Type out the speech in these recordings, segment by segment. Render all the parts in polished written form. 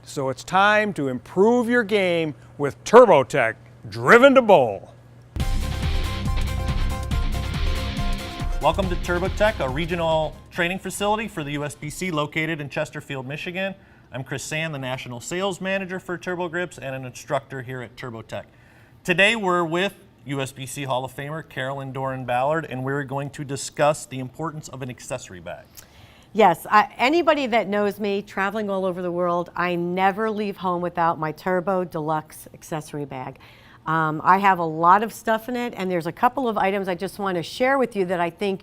So it's time to improve your game with TurboTech, driven to bowl. Welcome to TurboTech, a regional training facility for the USBC located in Chesterfield, Michigan. I'm Chris Sand, the National Sales Manager for TurboGrips and an instructor here at TurboTech. Today we're with USBC Hall of Famer Carolyn Doran-Ballard, and we're going to discuss the importance of an accessory bag. Yes, anybody that knows me, traveling all over the world, I never leave home without my Turbo Deluxe accessory bag. I have a lot of stuff in it, and there's a couple of items I just want to share with you that I think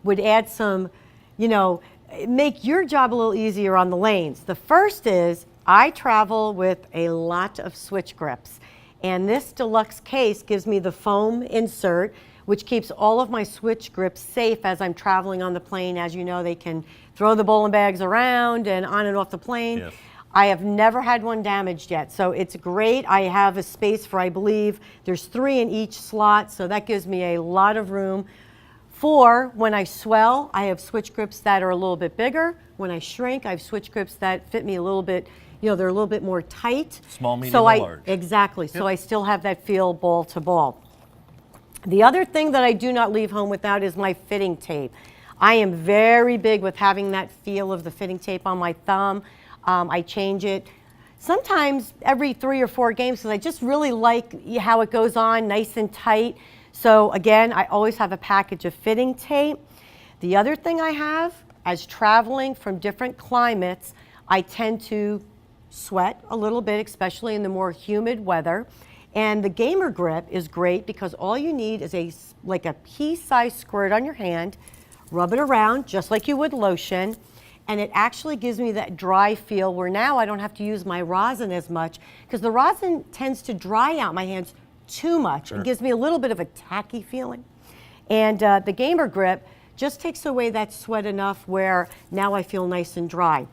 would add some, make your job a little easier on the lanes. The first is I travel with a lot of switch grips, and this deluxe case gives me the foam insert, which keeps all of my switch grips safe as I'm traveling on the plane. As you know, they can throw the bowling bags around and on and off the plane. Yes. I have never had one damaged yet, so it's great. I have a space for, I believe, there's 3 in each slot, so that gives me a lot of room. For when I swell, I have switch grips that are a little bit bigger. When I shrink, I have switch grips that fit me a little bit, they're a little bit more tight. Small, medium, or large. Exactly, Yep. so I still have that feel ball to ball. The other thing that I do not leave home without is my fitting tape. I am very big with having that feel of the fitting tape on my thumb. I change it sometimes every 3 or 4 games because I just really like how it goes on nice and tight. So again, I always have a package of fitting tape. The other thing I have, as traveling from different climates, I tend to sweat a little bit, especially in the more humid weather. And the Gamer Grip is great because all you need is a pea-sized squirt on your hand, rub it around just like you would lotion, and it actually gives me that dry feel where now I don't have to use my rosin as much because the rosin tends to dry out my hands too much. Sure. It gives me a little bit of a tacky feeling. And the Gamer Grip just takes away that sweat enough where now I feel nice and dry.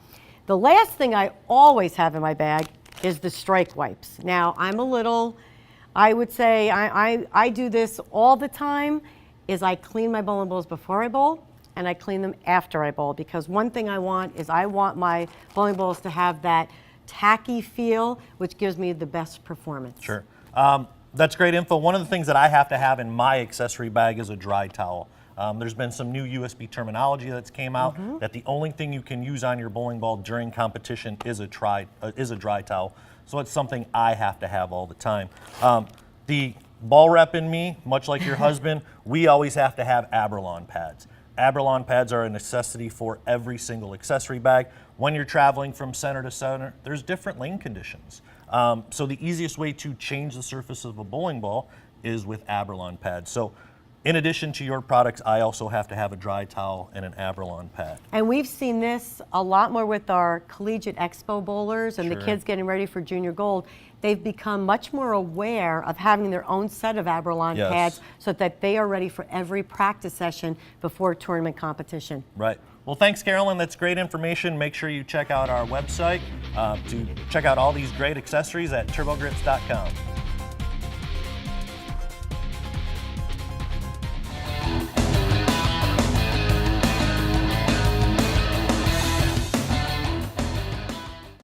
The last thing I always have in my bag is the strike wipes. Now, I would say I do this all the time, is I clean my bowling balls before I bowl, and I clean them after I bowl, because one thing I want is I want my bowling balls to have that tacky feel, which gives me the best performance. Sure. That's great info. One of the things that I have to have in my accessory bag is a dry towel. There's been some new USB terminology that's came out that the only thing you can use on your bowling ball during competition is a dry towel. So it's something I have to have all the time. The ball rep in me, much like your husband, we always have to have Abralon pads. Abralon pads are a necessity for every single accessory bag. When you're traveling from center to center, there's different lane conditions. So the easiest way to change the surface of a bowling ball is with Abralon pads. So in addition to your products, I also have to have a dry towel and an Abralon pad. And we've seen this a lot more with our collegiate expo bowlers and Sure. the kids getting ready for junior gold. They've become much more aware of having their own set of Abralon Yes. pads so that they are ready for every practice session before tournament competition. Right. Well, thanks, Carolyn. That's great information. Make sure you check out our website to check out all these great accessories at turbogrips.com.